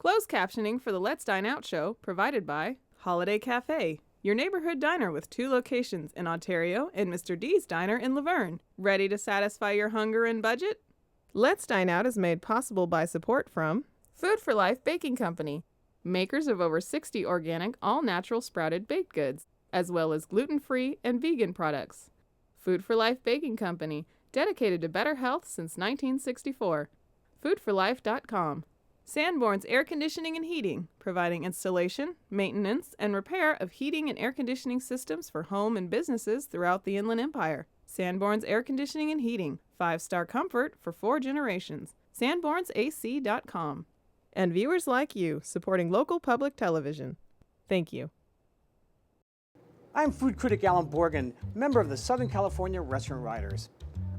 Closed captioning for the Let's Dine Out show provided by Holiday Cafe, your neighborhood diner with 2 locations in Ontario and Mr. D's Diner in Laverne. Ready to satisfy your hunger and budget? Let's Dine Out is made possible by support from Food for Life Baking Company, makers of over 60 organic, all-natural sprouted baked goods, as well as gluten-free and vegan products. Food for Life Baking Company, dedicated to better health since 1964. Foodforlife.com. Sanborn's Air Conditioning and Heating, providing installation, maintenance, and repair of heating and air conditioning systems for home and businesses throughout the Inland Empire. Sanborn's Air Conditioning and Heating, 5-star comfort for 4 generations. Sanborn'sAC.com. And viewers like you, supporting local public television. Thank you. I'm food critic Alan Borgen, member of the Southern California Restaurant Writers.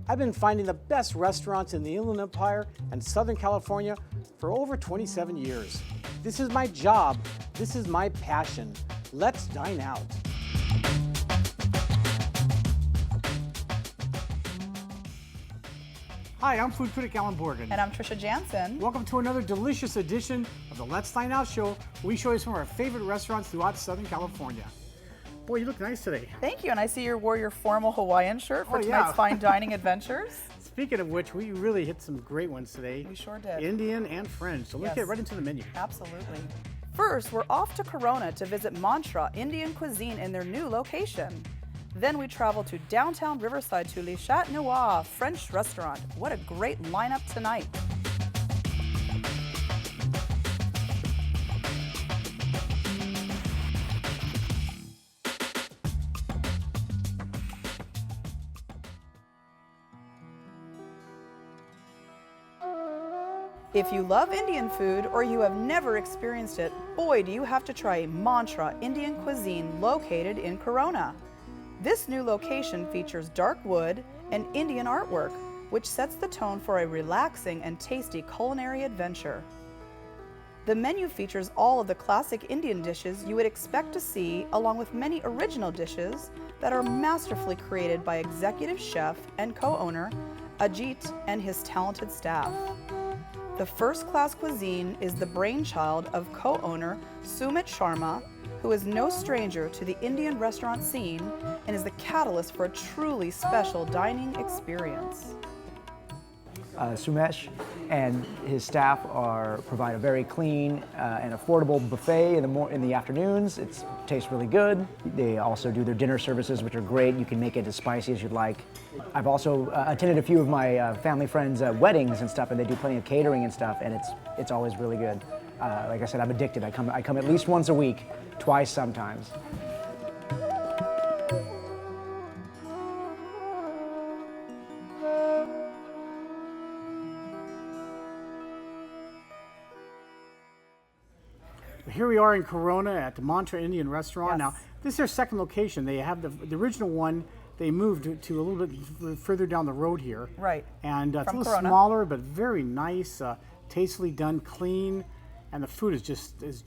I've been finding the best restaurants in the Inland Empire and Southern California for over 27 years. This is my job. This is my passion. Let's dine out. Hi, I'm food critic Alan Borgen. And I'm Tricia Jansen. Welcome to another delicious edition of the Let's Dine Out show, where we show you some of our favorite restaurants throughout Southern California. Boy, you look nice today. Thank you, and I see you wore your formal Hawaiian shirt for tonight's fine dining adventures. Speaking of which, we really hit some great ones today. We sure did. Indian and French, so let's get right into the menu. Absolutely. First, we're off to Corona to visit Mantra Indian Cuisine in their new location. Then we travel to downtown Riverside to Le Chat Noir French restaurant. What a great lineup tonight. If you love Indian food or you have never experienced it, boy, do you have to try Mantra Indian Cuisine located in Corona. This new location features dark wood and Indian artwork, which sets the tone for a relaxing and tasty culinary adventure. The menu features all of the classic Indian dishes you would expect to see, along with many original dishes that are masterfully created by executive chef and co-owner Ajit and his talented staff. The first-class cuisine is the brainchild of co-owner Sumit Sharma, who is no stranger to the Indian restaurant scene and is the catalyst for a truly special dining experience. Sumesh and his staff provide a very clean and affordable buffet in the afternoons. It tastes really good. They also do their dinner services, which are great. You can make it as spicy as you'd like. I've also attended a few of my family friends' weddings and stuff, and they do plenty of catering and stuff, and it's always really good. Like I said, I'm addicted. I come at least once a week, twice sometimes. Here we are in Corona at the Mantra Indian Restaurant. Yes. Now, this is their second location. They have the original one. They moved to a little bit further down the road here. Right. And it's a little Corona. smaller, but very nice, tastefully done, clean, and the food is just as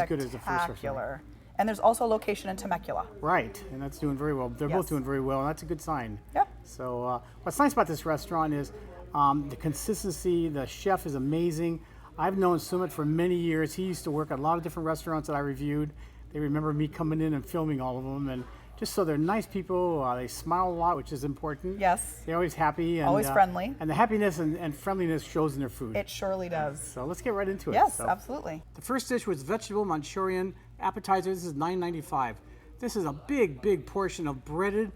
good as the first restaurant. And there's also a location in Temecula. Right, and that's doing very well. They're both doing very well, and that's a good sign. Yep. So what's nice about this restaurant is the consistency. The chef is amazing. I've known Sumit for many years. He used to work at a lot of different restaurants that I reviewed. They remember me coming in and filming all of them, and just so they're nice people. They smile a lot, which is important. Yes. They're always happy. And, Always friendly. And the happiness and friendliness shows in their food. It surely does. So let's get right into it. Yes, So, absolutely. the first dish was vegetable Manchurian appetizer. This is $9.95. This is a big portion of breaded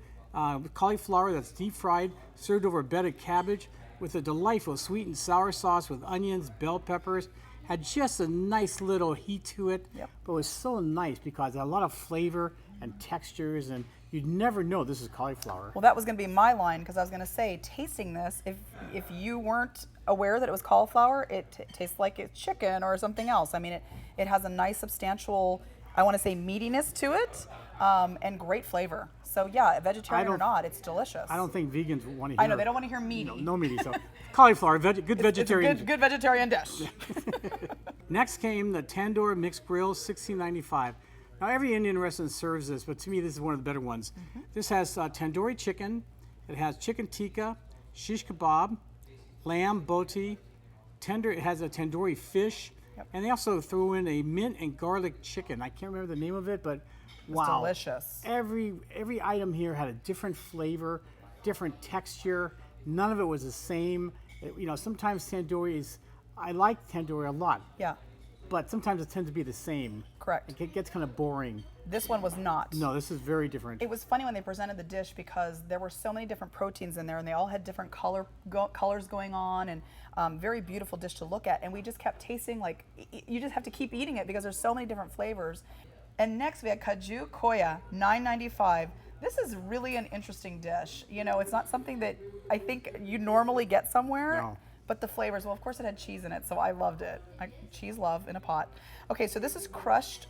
cauliflower that's deep fried, served over a bed of cabbage with a delightful sweet and sour sauce with onions, bell peppers. Had just a nice little heat to it, but it was so nice because it had a lot of flavor and textures, and you'd never know this is cauliflower. Well, that was going to be my line, because I was going to say, tasting this, if you weren't aware that it was cauliflower, it tastes like it's chicken or something else. I mean, it has a nice, substantial, I want to say, meatiness to it, and great flavor. So yeah, vegetarian or not, it's delicious. I don't think vegans want to hear. I know, they don't want to hear meaty. No meaty, so cauliflower, good vegetarian. It's a good vegetarian dish. Next came the Tandoor Mixed Grill, $16.95. Now every Indian restaurant serves this, but to me this is one of the better ones. This has tandoori chicken, it has chicken tikka, shish kebab, lamb boti, it has a tandoori fish, And they also threw in a mint and garlic chicken. I can't remember the name of it, but wow. Delicious. Every item here had a different flavor, different texture. None of it was the same. Sometimes tandoori I like tandoori a lot. Yeah. But sometimes it tends to be the same. Correct. It gets kind of boring. This one was not. No, this is very different. It was funny when they presented the dish because there were so many different proteins in there, and they all had different colors going on, and very beautiful dish to look at. And we just kept tasting, like, you just have to keep eating it because there's so many different flavors. And next we had kaju koya, $9.95. This is really an interesting dish. It's not something that I think you normally get somewhere. No. But the flavors, well, of course it had cheese in it, so I loved it. Cheese love in a pot. Okay, so this is crushed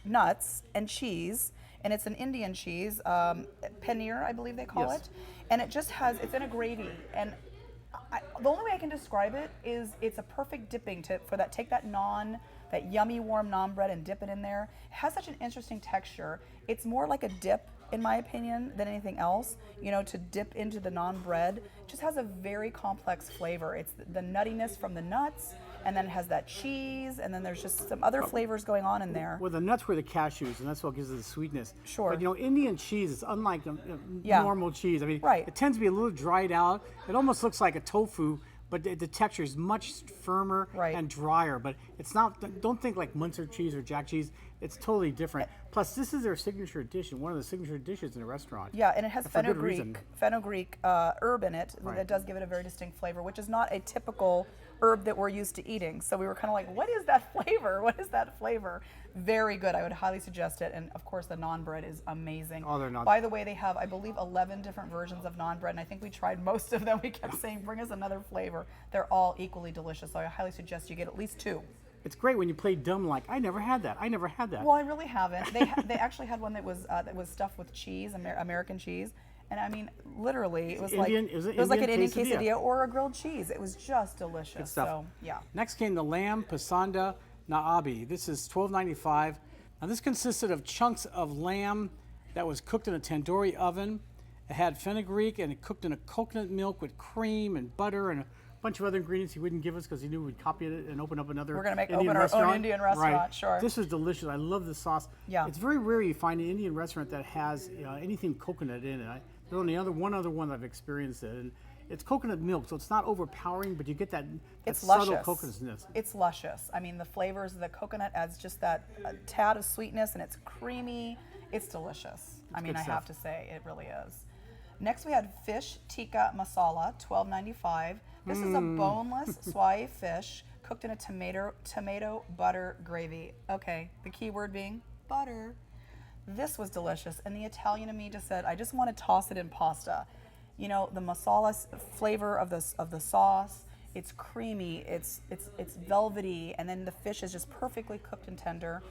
nuts and cheese, and it's an Indian cheese, paneer, I believe they call it. And it's in a gravy. And the only way I can describe it is it's a perfect dipping tip for that. Take that yummy warm naan bread and dip it in there. It has such an interesting texture. It's more like a dip, in my opinion, than anything else. To dip into the naan bread. It just has a very complex flavor. It's the nuttiness from the nuts, and then it has that cheese, and then there's just some other flavors going on in there. Well, the nuts were the cashews, and that's what gives it the sweetness. Sure. But Indian cheese is unlike normal cheese. I mean, right. It tends to be a little dried out. It almost looks like a tofu, but the texture is much firmer and drier. But it's not. Don't think like Munster cheese or Jack cheese. It's totally different. Plus, this is their signature dish, and one of the signature dishes in a restaurant. Yeah, and it has for good reason. fenugreek herb in it that does give it a very distinct flavor, which is not a typical herb that we're used to eating. So we were kind of like, what is that flavor? What is that flavor? Very good. I would highly suggest it. And of course, the naan bread is amazing. Oh, they're not. By the way, they have, I believe, 11 different versions of naan bread, and I think we tried most of them. We kept saying, bring us another flavor. They're all equally delicious. So I highly suggest you get at least 2. It's great when you play dumb, like I never had that. I never had that. Well, I really haven't. They actually had one that was stuffed with cheese, American cheese, and I mean, literally, it was like an Indian quesadilla or a grilled cheese. It was just delicious. Good stuff. So yeah. Next came the lamb pasanda naabi. This is $12.95. Now this consisted of chunks of lamb that was cooked in a tandoori oven. It had fenugreek and it cooked in a coconut milk with cream and butter and a bunch of other ingredients he wouldn't give us because he knew we'd copy it and open up another We're going to Indian open our own Indian restaurant, right. Sure. This is delicious. I love the sauce. Yeah. It's very rare you find an Indian restaurant that has anything coconut in it. There's only one other one that I've experienced it. And it's coconut milk, so it's not overpowering, but you get that subtle coconutness. It's luscious. I mean, the flavors of the coconut adds just that tad of sweetness, and it's creamy. It's delicious. I mean, I have to say, it really is. Next, we had fish tikka masala, $12.95. This is a boneless swai fish cooked in a tomato butter gravy. Okay, the key word being butter. This was delicious, and the Italian in me just said, I just want to toss it in pasta. The masala flavor of the sauce. It's creamy. It's velvety, and then the fish is just perfectly cooked and tender.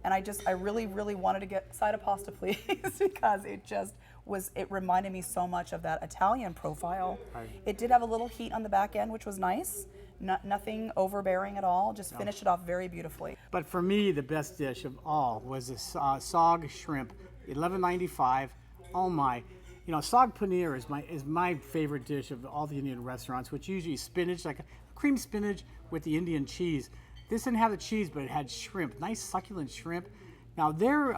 And I really, really wanted to get a side of pasta, please, because it reminded me so much of that Italian profile. Right. It did have a little heat on the back end, which was nice. Nothing overbearing at all. Just finished it off very beautifully. But for me, the best dish of all was the sog shrimp, $11.95. Oh my. Sog paneer is my favorite dish of all the Indian restaurants, which usually is spinach, like a cream spinach with the Indian cheese. This didn't have the cheese, but it had shrimp, nice succulent shrimp. Now their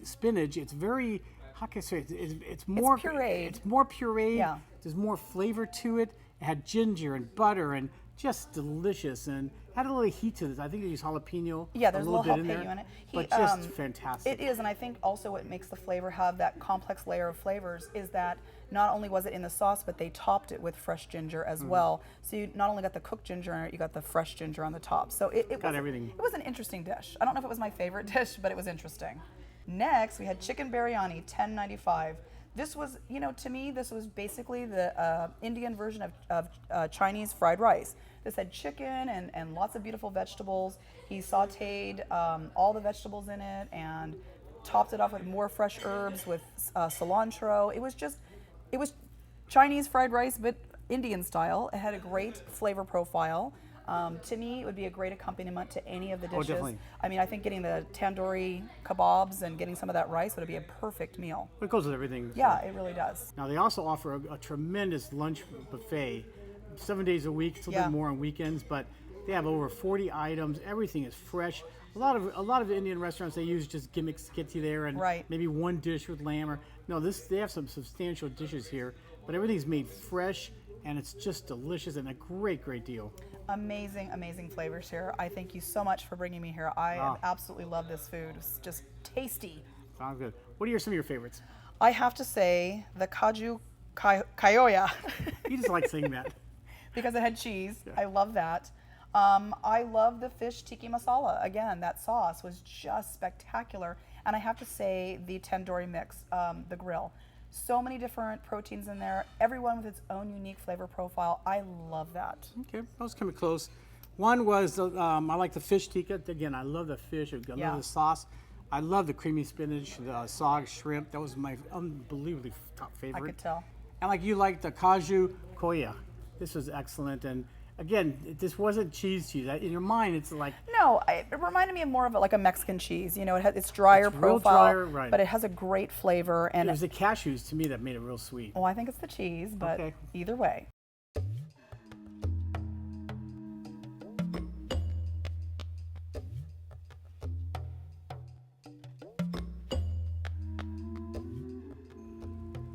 spinach, it's very, how can I say it? It's more pureed. It's more pureed. Yeah. There's more flavor to it. It had ginger and butter and just delicious, and had a little heat to this. I think they use jalapeno. Yeah, there's a little bit jalapeno in it. But just fantastic. It is, and I think also what makes the flavor have that complex layer of flavors is that not only was it in the sauce, but they topped it with fresh ginger as well. So you not only got the cooked ginger in it, you got the fresh ginger on the top. So it got everything. It was an interesting dish. I don't know if it was my favorite dish, but it was interesting. Next, we had chicken biryani, $10.95. This was, to me, this was basically the Indian version of Chinese fried rice. This had chicken and lots of beautiful vegetables. He sauteed all the vegetables in it and topped it off with more fresh herbs with cilantro. It was Chinese fried rice, but Indian style. It had a great flavor profile. To me, it would be a great accompaniment to any of the dishes. Oh, definitely. I mean, I think getting the tandoori kebabs and getting some of that rice would be a perfect meal. It goes with everything. Yeah, it really does. Now they also offer a tremendous lunch buffet, 7 days a week. It's a little bit more on weekends, but They have over 40 items. Everything is fresh. A lot of Indian restaurants, they use just gimmicks to get you there, and Right. maybe one dish with lamb. Or no, they have some substantial dishes here, but everything's made fresh, and it's just delicious and a great deal. Amazing, amazing flavors here. I thank you so much for bringing me here. I absolutely love this food. It's just tasty. Sounds good. What are some of your favorites? I have to say the Kaju Kayoya You just like saying that. because it had cheese. I love that. I love the fish tiki masala. Again, that sauce was just spectacular. And I have to say the tandoori mix, the grill. So many different proteins in there, everyone with its own unique flavor profile. I love that. Okay, those coming close. One was, I like the fish tikka. Again, I love the fish. I Yeah. love the sauce. I love the creamy spinach, the sog shrimp. That was my unbelievably top I favorite. could tell. And like you like the kaju koya. This was excellent. And again, this wasn't cheese. In your mind, it's like, No, it reminded me of more of like a Mexican cheese. You know, it's drier It's real profile, drier, right. but it has a great flavor. And it was the cashews to me that made it real sweet. well, I think it's the cheese, but Okay. either way.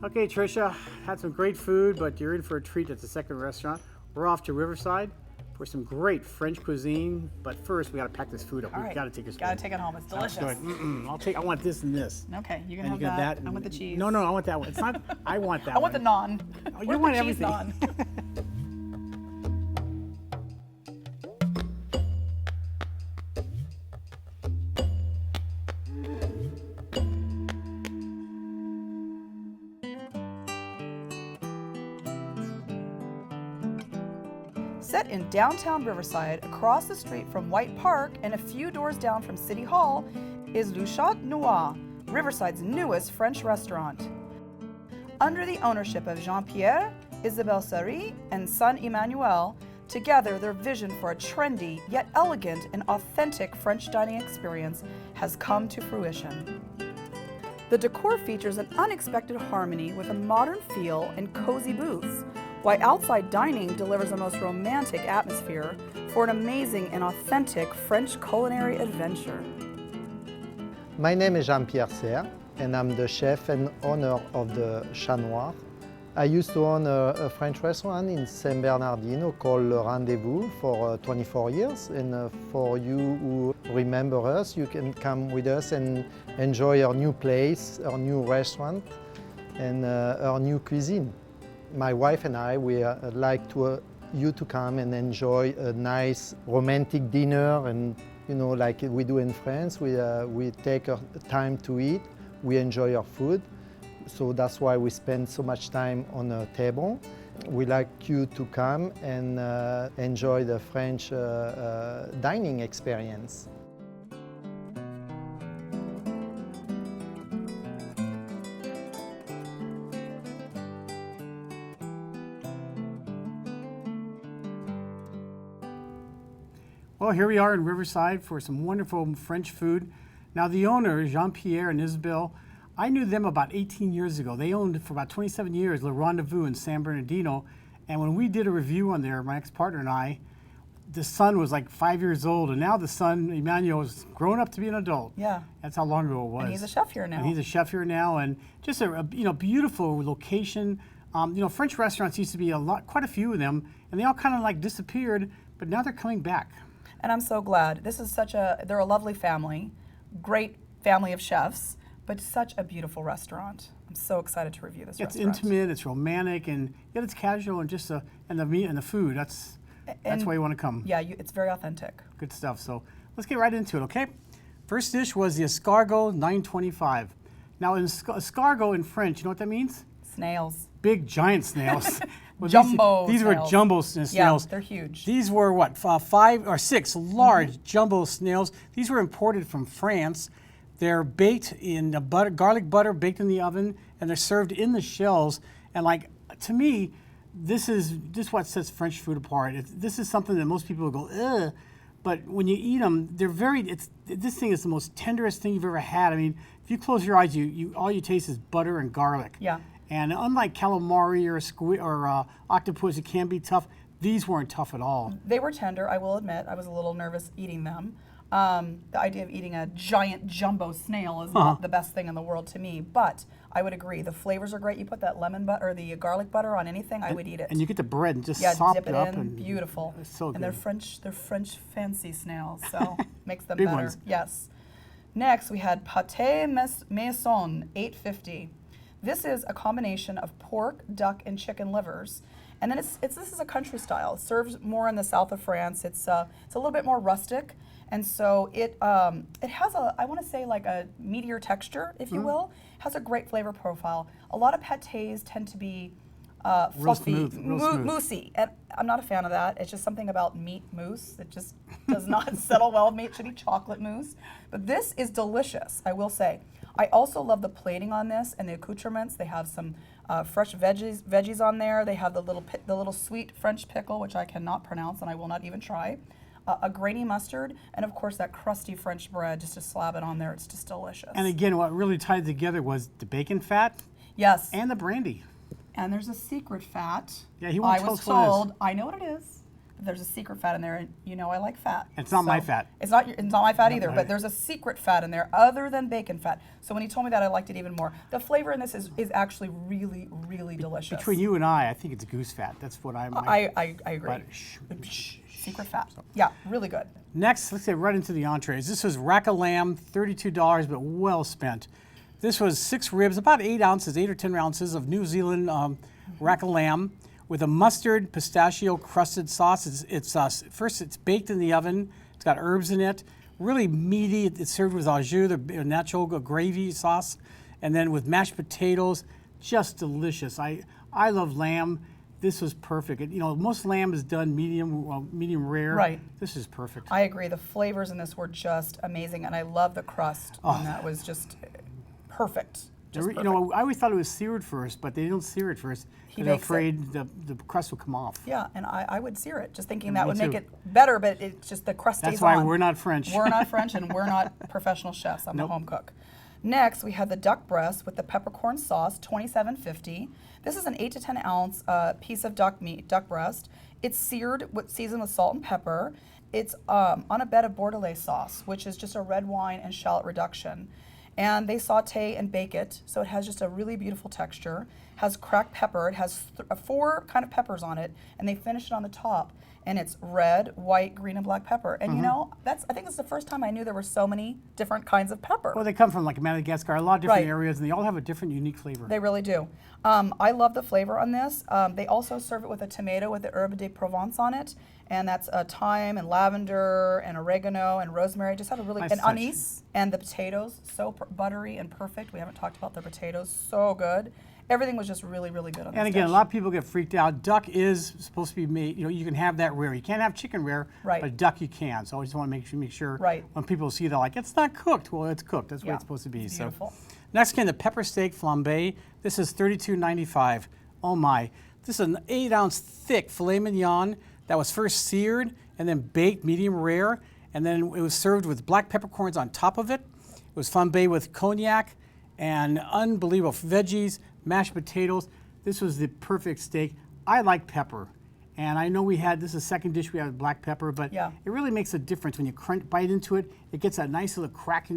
Okay, Tricia, had some great food, but you're in for a treat at the second restaurant. We're off to Riverside for some great French cuisine, but first we got to pack this food up. All We've right. got to take this. Gotta take it home. It's delicious. Good. I want this and this. Okay, you can And have you got that. that. I want the cheese. No, I want that one. It's not. I want that. I want the one. naan. Oh, you Where's want the cheese everything. naan? Set in downtown Riverside, across the street from White Park and a few doors down from City Hall, is Le Chat Noir, Riverside's newest French restaurant. Under the ownership of Jean-Pierre, Isabelle Sari, and son Emmanuel, together their vision for a trendy yet elegant and authentic French dining experience has come to fruition. The decor features an unexpected harmony with a modern feel and cozy booths, while outside dining delivers a most romantic atmosphere for an amazing and authentic French culinary adventure. My name is Jean-Pierre Serre, and I'm the chef and owner of the Chat Noir. I used to own a French restaurant in San Bernardino called Le Rendezvous for 24 years. And for you who remember us, you can come with us and enjoy our new place, our new restaurant, and our new cuisine. My wife and I, we like you to come and enjoy a nice romantic dinner, and like we do in France, we take our time to eat, we enjoy our food. So that's why we spend so much time on a table. We like you to come and enjoy the French dining experience. Well, here we are in Riverside for some wonderful French food. Now, the owner, Jean-Pierre and Isabelle, I knew them about 18 years ago. They owned for about 27 years Le Rendezvous in San Bernardino. And when we did a review on there, my ex-partner and I, the son was like 5 years old, and now the son, Emmanuel, is grown up to be an adult. Yeah. That's how long ago it was. And he's a chef here now. And he's a chef here now, and just a beautiful location. French restaurants used to be quite a few of them, and they all kind of like disappeared, but now they're coming back. And I'm so glad. This is they're a lovely family, great family of chefs, but such a beautiful restaurant. I'm so excited to review this It's restaurant. intimate, it's romantic, and yet it's casual, and just and the meat and the food. That's why you want to come. Yeah, it's very authentic. Good stuff. So let's get right into it, okay? First dish was the escargot 925. Now, escargot in French, you know what that means? Snails. Big, giant snails. Well, Jumbo These were snails. jumbo snails. Yeah, they're huge. These were what, 5 or 6 large jumbo snails. These were imported from France. They're baked in garlic butter, baked in the oven, and they're served in the shells. And to me, this is what sets French food apart. This is something that most people go, ugh. But when you eat them, this thing is the most tenderest thing you've ever had. I mean, if you close your eyes, all you taste is butter and garlic. Yeah. And unlike calamari or octopus, it can be tough. these weren't tough at all. They were tender, I will admit. I was a little nervous eating them. The idea of eating a giant jumbo snail is not the best thing in the world to me, but I would agree. The flavors are great. You put that lemon butter or the garlic butter on anything, I would eat it. And you get the bread and just yeah, sop dip it it up. in. And Beautiful. It's so good. And they're French fancy snails, so makes them Big better. ones. Yes. Next, we had pâté maison, $8.50. This is a combination of pork, duck, and chicken livers. And then this is a country style. It's served more in the south of France. It's a little bit more rustic, and so it has I want to say like a meatier texture, if you will. It has a great flavor profile. A lot of pâtés tend to be fluffy, real smooth. moussey, and I'm not a fan of that. It's just something about meat mousse. It just does not settle well with me. It should be chocolate mousse. But this is delicious, I will say. I also love the plating on this and the accoutrements. They have some fresh veggies on there. They have the little sweet French pickle, which I cannot pronounce and I will not even try. A grainy mustard, and of course that crusty French bread, just to slab it on there. It's just delicious. And again, what really tied together was the bacon fat yes. and the brandy. And there's a secret fat. Yeah, he won't I tell was us what it is. told, I know what it is. But there's a secret fat in there, and you know I like fat. It's not my fat. It's not my fat either, mine. but there's a secret fat in there other than bacon fat. So when he told me that, I liked it even more. The flavor in this is actually really, really delicious. Between you and I think it's goose fat. That's what I agree. But shh. Secret fat. Yeah, really good. Next, let's get right into the entrees. This was rack of lamb, $32, but well spent. This was 6 ribs, about 8 ounces, 8 or 10 ounces of New Zealand rack of lamb with a mustard pistachio crusted sauce. First it's baked in the oven. It's got herbs in it. Really meaty. It's served with au jus, the natural gravy sauce, and then with mashed potatoes. Just delicious. I love lamb. This was perfect. You know, most lamb is done medium rare. Right. This is perfect. I agree. The flavors in this were just amazing, and I love the crust. And that was just perfect. Just You know, I always thought it was seared first, but they don't sear it first. They're bakes it. afraid the crust will come off. Yeah, and I would sear it, just thinking that Me would make too. it better, but it's just the crust stays That's why on. we're not French. We're not French, and we're not professional chefs. I'm a home cook. Next, we had the duck breast with the peppercorn sauce, $27.50. This is an 8 to 10 ounce piece of duck breast. It's seared, seasoned with salt and pepper. It's on a bed of Bordelaise sauce, which is just a red wine and shallot reduction. And they saute and bake it, so it has just a really beautiful texture. Has cracked pepper. It has 4 kind of peppers on it, and they finish it on the top. And it's red, white, green, and black pepper. And you know, I think it's the first time I knew there were so many different kinds of pepper. Well, they come from like Madagascar, a lot of different Right. areas, and they all have a different, unique flavor. They really do. I love the flavor on this. They also serve it with a tomato with the herbe de Provence on it, and that's thyme and lavender and oregano and rosemary. Just had a really Nice and touch. anise, and the potatoes so buttery and perfect. We haven't talked about the potatoes. So good. Everything was just really, really good on this And again, dish. a lot of people get freaked out. Duck is supposed to be made, you know, you can have that rare. You can't have chicken rare, Right. but duck you can. So I just want to make sure Right. when people see they're like, it's not cooked. Well, it's cooked. That's what Yeah. it's supposed to be. It's beautiful. So next came the pepper steak flambe. This is $32.95. Oh my. This is an 8 ounce thick filet mignon that was first seared and then baked medium rare. And then it was served with black peppercorns on top of it. It was flambé with cognac and unbelievable veggies, mashed potatoes. This was the perfect steak. I like pepper. And I know this is the second dish we have black pepper, but Yeah. it really makes a difference when you bite into it. It gets that nice little crack, a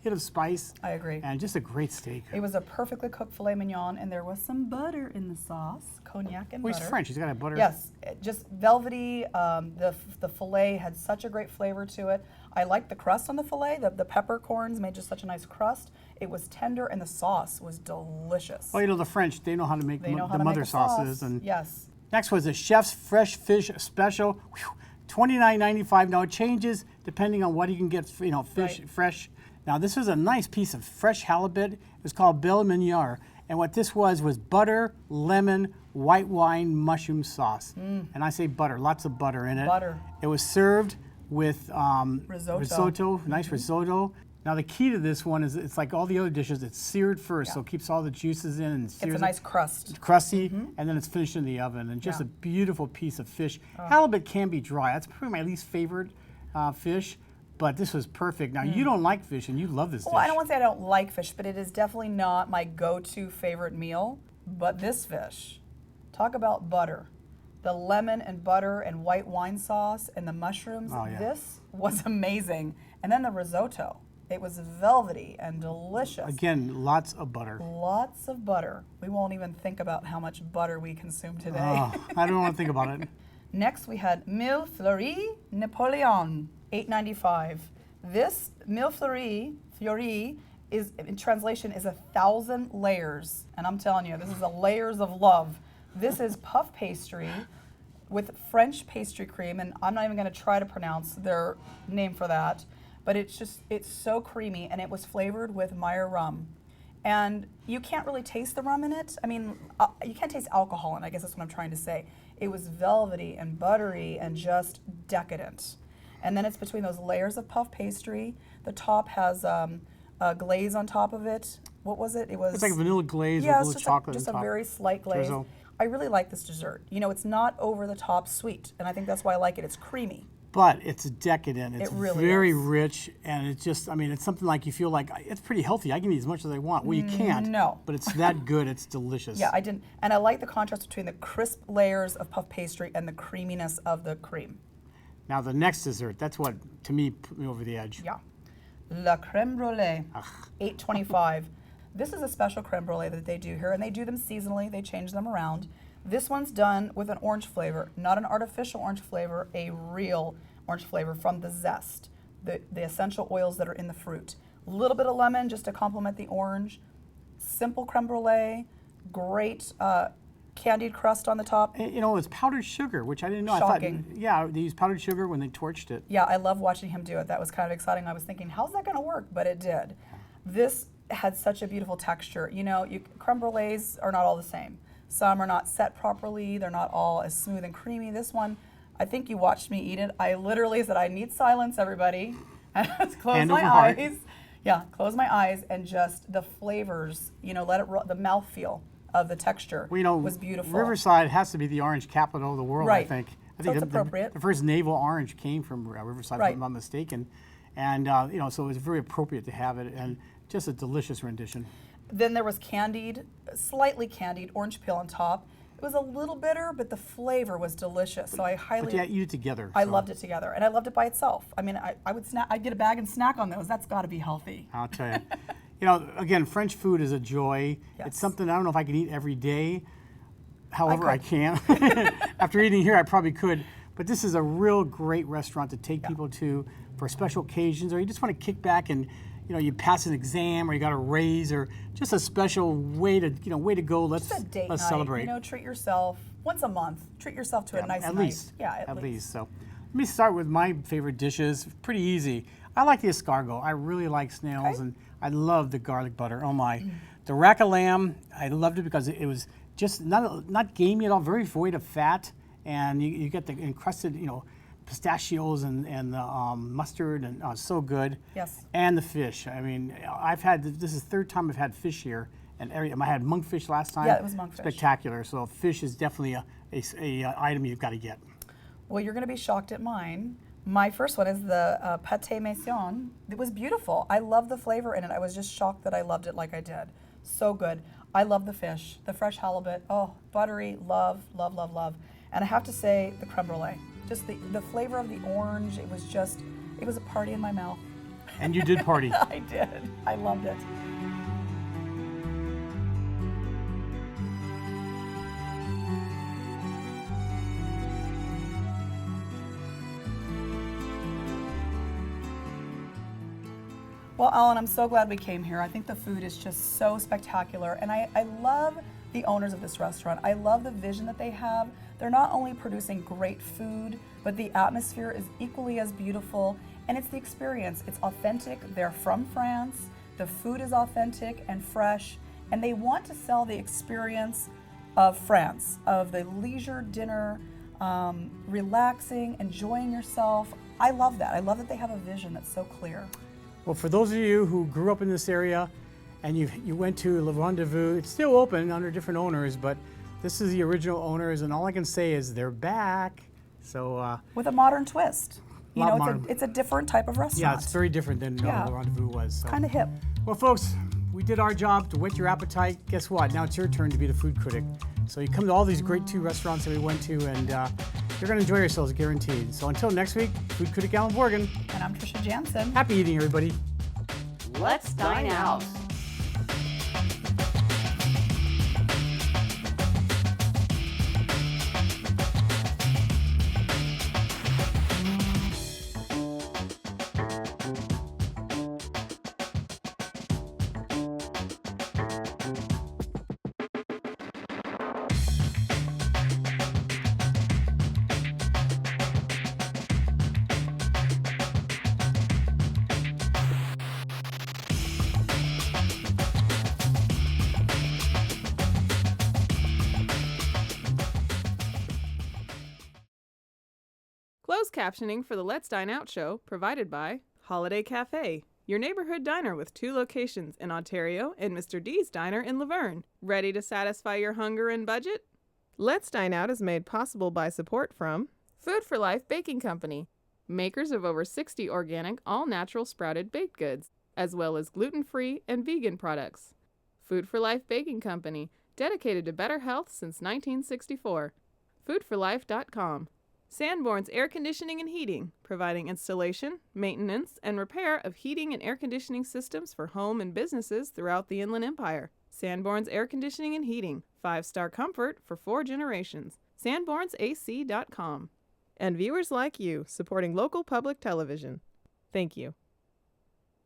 hit of spice. I agree. And just a great steak. It was a perfectly cooked filet mignon, and there was some butter in the sauce, cognac and Well, butter. he's French. He's got a butter. Yes, just velvety. The filet had such a great flavor to it. I liked the crust on the filet. The peppercorns made just such a nice crust. It was tender, and the sauce was delicious. Well, you know, the French, they know how to make They know how the to mother make a sauce. sauces. And Yes. next was the Chef's Fresh Fish Special, $29.95. Now it changes depending on what you can get, fish Right. fresh. Now this was a nice piece of fresh halibut. It was called Belle Mignard. And what this was butter, lemon, white wine, mushroom sauce. And I say butter, lots of butter in it. Butter. It was served with Risotto. nice risotto. Now the key to this one is it's like all the other dishes, it's seared first, Yeah. so it keeps all the juices in and It's sears a it. nice crust. Crusty, and then it's finished in the oven, and just Yeah. a beautiful piece of fish. Halibut can be dry. That's probably my least favorite fish, but this was perfect. Now you don't like fish, and you love this Well, dish. I don't want to say I don't like fish, but it is definitely not my go-to favorite meal. But this fish, talk about butter. The lemon and butter and white wine sauce and the mushrooms. Oh, yeah. This was amazing. And then the risotto. It was velvety and delicious. Again, lots of butter. Lots of butter. We won't even think about how much butter we consumed today. Oh, I don't want to think about it. Next, we had Mille Fleury Napoleon, $8.95. This Mille Fleury is, in translation, is 1,000 layers. And I'm telling you, this is a layers of love. This is puff pastry with French pastry cream, and I'm not even going to try to pronounce their name for that, but it's so creamy, and it was flavored with Meyer rum. And you can't really taste the rum in it. I mean, you can't taste alcohol in it, I guess that's what I'm trying to say. It was velvety and buttery and just decadent. And then it's between those layers of puff pastry. The top has a glaze on top of it. What was it? It's like vanilla glaze yeah, with a little chocolate just on a top. very slight glaze. Drizzle. I really like this dessert. You know, it's not over the top sweet, and I think that's why I like it. It's creamy. But it's decadent. It's It really very is. rich, and it's just, I mean, it's something like you feel like it's pretty healthy. I can eat as much as I want. Well, you can't. No. But it's that good. It's delicious. Yeah, I didn't, and I like the contrast between the crisp layers of puff pastry and the creaminess of the cream. Now the next dessert, that's what to me put me over the edge. Yeah. La crème brûlée, $8.25. This is a special crème brûlée that they do here, and they do them seasonally. They change them around. This one's done with an orange flavor, not an artificial orange flavor, a real orange flavor from the zest, the essential oils that are in the fruit. A little bit of lemon just to complement the orange. Simple crème brûlée, great candied crust on the top. And, you know, it's powdered sugar, which I didn't know. Shocking. I thought, yeah, they used powdered sugar when they torched it. Yeah, I love watching him do it. That was kind of exciting. I was thinking, how's that going to work? But it did. This had such a beautiful texture. You know, creme brulees are not all the same. Some are not set properly. They're not all as smooth and creamy. This one, I think you watched me eat it. I literally said, I need silence, everybody. And I just closed my eyes. Yeah, close my eyes and just the flavors, you know, let it the mouthfeel of the texture Well, you know, was beautiful. Riverside has to be the orange capital of the world, Right. I think. I So think it's appropriate. the first naval orange came from Riverside, Right. if I'm not mistaken. And, you know, so it was very appropriate to have it, and just a delicious rendition. Then there was candied, slightly candied orange peel on top. It was a little bitter, but the flavor was delicious. So I highly, But yeah, eat it together. I so loved it together, and I loved it by itself. I mean, I would snack. I'd get a bag and snack on those. That's got to be healthy. I'll tell you. You know, again, French food is a joy. Yes. It's something I don't know if I can eat every day. However, I could. can. After eating here, I probably could. But this is a real great restaurant to take people to for special occasions, or you just want to kick back and, you know, you pass an exam, or you got a raise, or just a special way to, you know, way to go. Let's Just a date let's night. celebrate. You know, treat yourself once a month. Treat yourself to a nice at night. least. Yeah, at least. So let me start with my favorite dishes. Pretty easy. I like the escargot. I really like snails, and I love the garlic butter. Oh my. The rack of lamb, I loved it because it was just not gamey at all, very void of fat, and you get the encrusted, you know, pistachios and the mustard, and so good. Yes. And the fish. I mean, this is the third time I've had fish here, and I had monkfish last time. Yeah, it was monkfish. Spectacular. So fish is definitely a item you've got to get. Well, you're going to be shocked at mine. My first one is the pâté maison. It was beautiful. I love the flavor in it. I was just shocked that I loved it like I did. So good. I love the fish, the fresh halibut. Oh, buttery, love, love, love, love. And I have to say the creme brulee. Just the flavor of the orange. It was a party in my mouth. And you did party. I did. I loved it. Well, Alan, I'm so glad we came here. I think the food is just so spectacular. And I love the owners of this restaurant. I love the vision that they have. They're not only producing great food, but the atmosphere is equally as beautiful. And it's the experience. It's authentic. They're from France. The food is authentic and fresh. And they want to sell the experience of France, of the leisure dinner, relaxing, enjoying yourself. I love that. I love that they have a vision that's so clear. Well, for those of you who grew up in this area and you went to Le Rendezvous, it's still open under different owners, but this is the original owners, and all I can say is they're back. So With a modern twist. You know, modern. it's a different type of restaurant. yeah, it's very different than Yeah. Le Rendezvous was. So. kind of hip. Well, folks, we did our job to whet your appetite. Guess what? Now it's your turn to be the food critic. So you come to all these great 2 restaurants that we went to, and you're going to enjoy yourselves, guaranteed. So until next week, food critic Alan Borgen. And I'm Trisha Jansen. Happy eating, everybody. Let's dine out. Closed captioning for the Let's Dine Out show provided by Holiday Cafe, your neighborhood diner with 2 locations in Ontario and Mr. D's Diner in Laverne. Ready to satisfy your hunger and budget? Let's Dine Out is made possible by support from Food for Life Baking Company, makers of over 60 organic, all-natural sprouted baked goods, as well as gluten-free and vegan products. Food for Life Baking Company, dedicated to better health since 1964. Foodforlife.com. Sanborn's Air Conditioning and Heating, providing installation, maintenance, and repair of heating and air conditioning systems for home and businesses throughout the Inland Empire. Sanborn's Air Conditioning and Heating, 5-star comfort for 4 generations. Sanborn'sAC.com. And viewers like you, supporting local public television. Thank you.